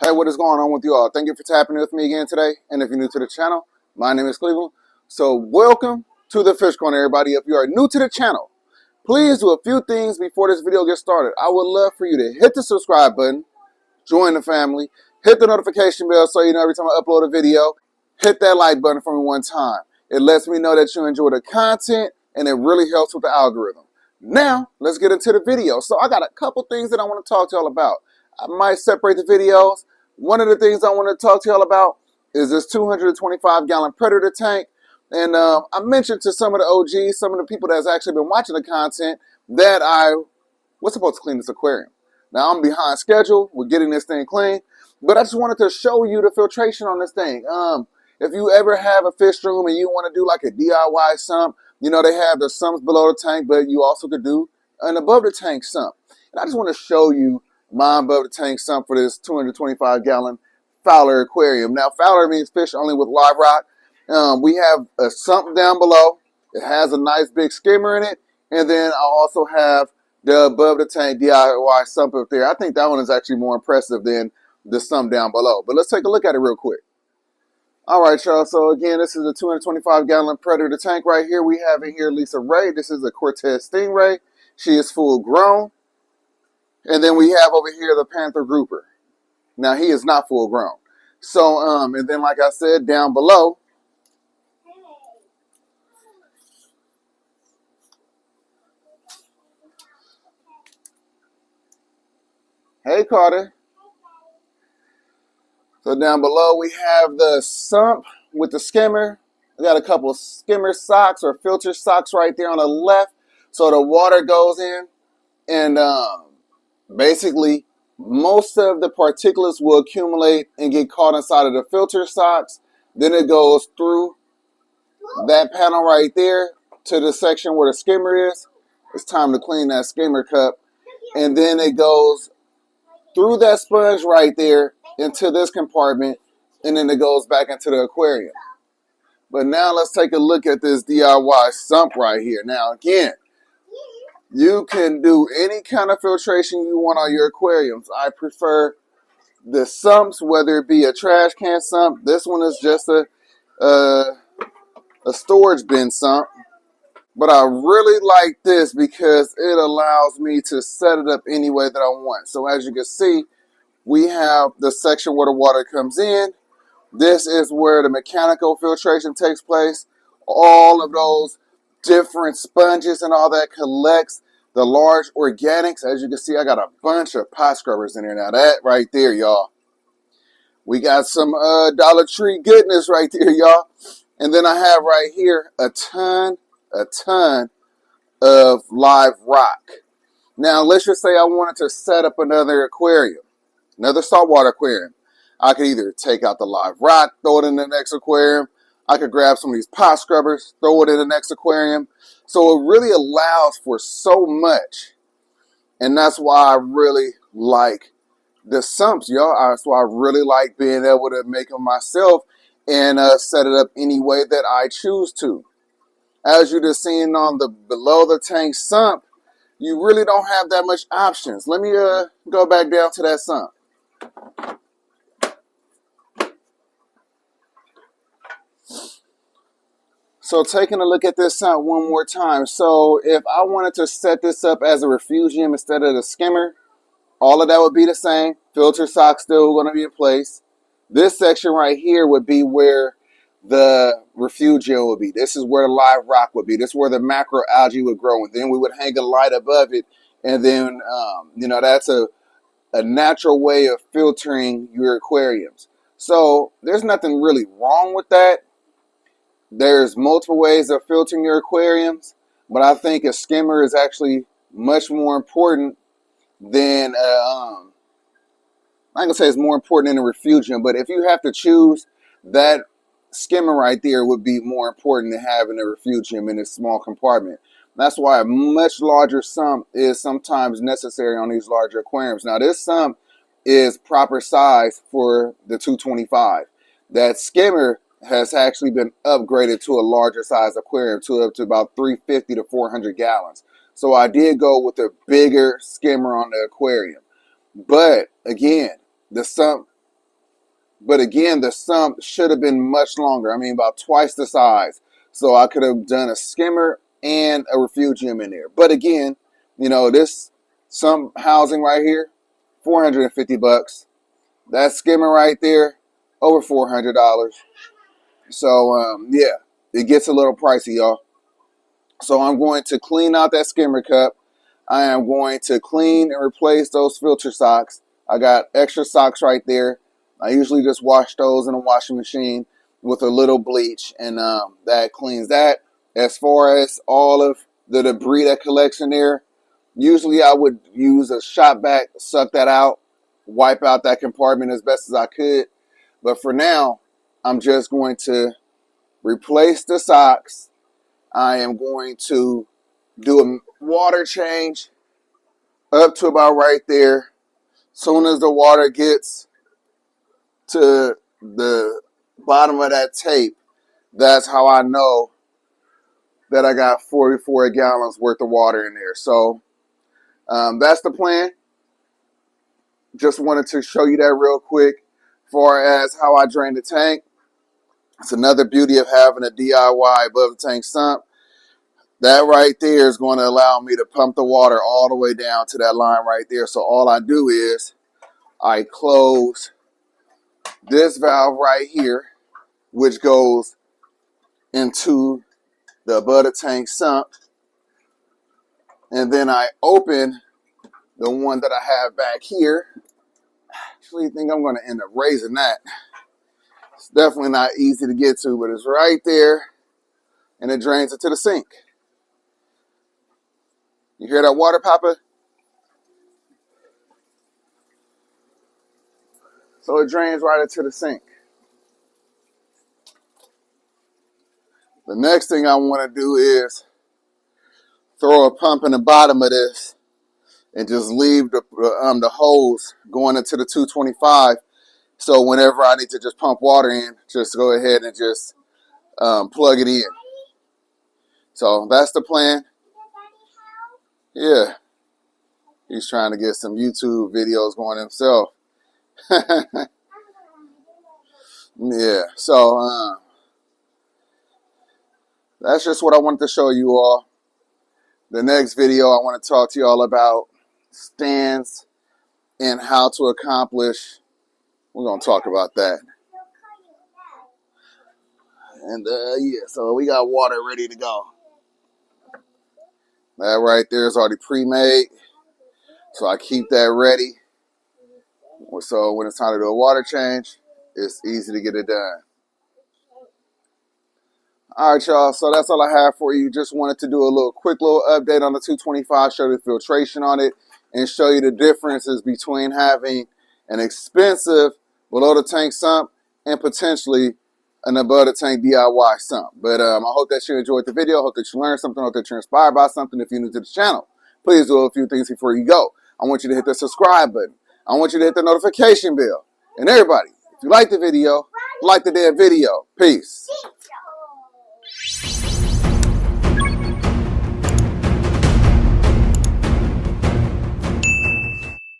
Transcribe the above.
Hey, what is going on with you all? Thank you for tapping in with me again today. And if you're new to the channel, my name is Cleveland. So welcome to the Fish Corner, everybody. If you are new to the channel, please do a few things before this video gets started. I would love for you to hit the subscribe button, join the family, hit the notification bell so you know every time I upload a video. Hit that like button for me one time. It lets me know that you enjoy the content and it really helps with the algorithm. Now, let's get into the video. So I got a couple things that I want to talk to y'all about. I might separate the videos. One of the things I want to talk to y'all about is this 225-gallon Predator tank. And I mentioned to some of the OGs, some of the people that's actually been watching the content, that I was supposed to clean this aquarium. Now, I'm behind schedule with getting this thing clean, but I just wanted to show you the filtration on this thing. If you ever have a fish room and you want to do like a DIY sump, you know, they have the sumps below the tank, but you also could do an above the tank sump. And I just want to show you my above the tank sump for this 225-gallon Fowler aquarium. Now, Fowler means fish only with live rock. We have a sump down below. It has a nice big skimmer in it. And then I also have the above the tank DIY sump up there. I think that one is actually more impressive than the sump down below. But let's take a look at it real quick. All right, y'all. So again, this is a 225-gallon Predator tank right here. We have in here Lisa Ray. This is a Cortez Stingray. She is full grown. And then we have over here the Panther Grouper. Now, he is not full grown. So, and then like I said, down below, hey, Carter. So down below, we have the sump with the skimmer. We got a couple of skimmer socks or filter socks right there on the left. So the water goes in. And basically, most of the particulates will accumulate and get caught inside of the filter socks. Then it goes through that panel right there to the section where the skimmer is. It's time to clean that skimmer cup. And then it goes through that sponge right there into this compartment. And then it goes back into the aquarium. But now let's take a look at this DIY sump right here. Now, again, you can do any kind of filtration you want on your aquariums. I prefer the sumps, whether it be a trash can sump. This one is just a storage bin sump. But I really like this because it allows me to set it up any way that I want. So as you can see, we have the section where the water comes in. This is where the mechanical filtration takes place. All of those different sponges and all that collects the large organics. As you can see, I got a bunch of pot scrubbers in here. Now that right there, y'all. We got some Dollar Tree goodness right there, y'all. And then I have right here a ton of live rock. Now, let's just say I wanted to set up another aquarium, another saltwater aquarium. I could either take out the live rock, throw it in the next aquarium. I could grab some of these pot scrubbers, throw it in the next aquarium. So it really allows for so much. And that's why I really like the sumps, y'all. That's why I really like being able to make them myself and set it up any way that I choose to. As you just seen on the below the tank sump, you really don't have that much options. Let me go back down to that sump. So taking a look at this sump one more time. So if I wanted to set this up as a refugium instead of the skimmer, all of that would be the same. Filter socks still going to be in place. This section right here would be where the refugium would be. This is where the live rock would be. This is where the macroalgae would grow. And then we would hang a light above it. And then, you know, that's a natural way of filtering your aquariums. So there's nothing really wrong with that. There's multiple ways of filtering your aquariums, but I think a skimmer is actually much more important than, I'm not going to say it's more important than a refugium, but if you have to choose, that skimmer right there would be more important than having a refugium in a small compartment. That's why a much larger sump is sometimes necessary on these larger aquariums. Now, this sump is proper size for the 225. That skimmer has actually been upgraded to a larger size aquarium, to up to about 350 to 400 gallons. So I did go with a bigger skimmer on the aquarium. But again, the sump But again, the sump should have been much longer. I mean, about twice the size. So I could have done a skimmer and a refugium in there. But again, you know, this sump housing right here, $450. That skimmer right there, over $400. So yeah, it gets a little pricey, y'all. So I'm going to clean out that skimmer cup. I am going to clean and replace those filter socks. I got extra socks right there. I usually just wash those in a washing machine with a little bleach, and that cleans that. As far as all of the debris that collects in there, usually I would use a shop vac, suck that out, wipe out that compartment as best as I could. But for now, I'm just going to replace the socks. I am going to do a water change up to about right there. Soon as the water gets to the bottom of that tape, that's how I know that I got 44 gallons worth of water in there. So that's the plan. Just wanted to show you that real quick. As far as how I drain the tank, it's another beauty of having a DIY above the tank sump. That right there is going to allow me to pump the water all the way down to that line right there. So all I do is I close this valve right here, which goes into the above the tank sump. And then I open the one that I have back here. Actually, think I'm going to end up raising that. It's definitely not easy to get to, but it's right there. And it drains into the sink. You hear that water, Papa? So it drains right into the sink. The next thing I want to do is throw a pump in the bottom of this and just leave the hose going into the 225. So whenever I need to just pump water in, just go ahead and just plug it in. So that's the plan. Yeah. He's trying to get some YouTube videos going himself. Yeah. So that's just what I wanted to show you all. The next video, I want to talk to you all about stands and how to accomplish. We're going to talk about that. And yeah, so we got water ready to go. That right there is already pre-made. So I keep that ready. So when it's time to do a water change, it's easy to get it done. All right, y'all. So that's all I have for you. Just wanted to do a quick little update on the 225, show you the filtration on it, and show you the differences between having an expensive below the tank sump and potentially an above the tank DIY sump. But I hope that you enjoyed the video. I hope that you learned something. I hope that you're inspired by something. If you're new to the channel, please do a few things before you go. I want you to hit the subscribe button. I want you to hit the notification bell. And everybody, if you like the video, like the damn video. Peace.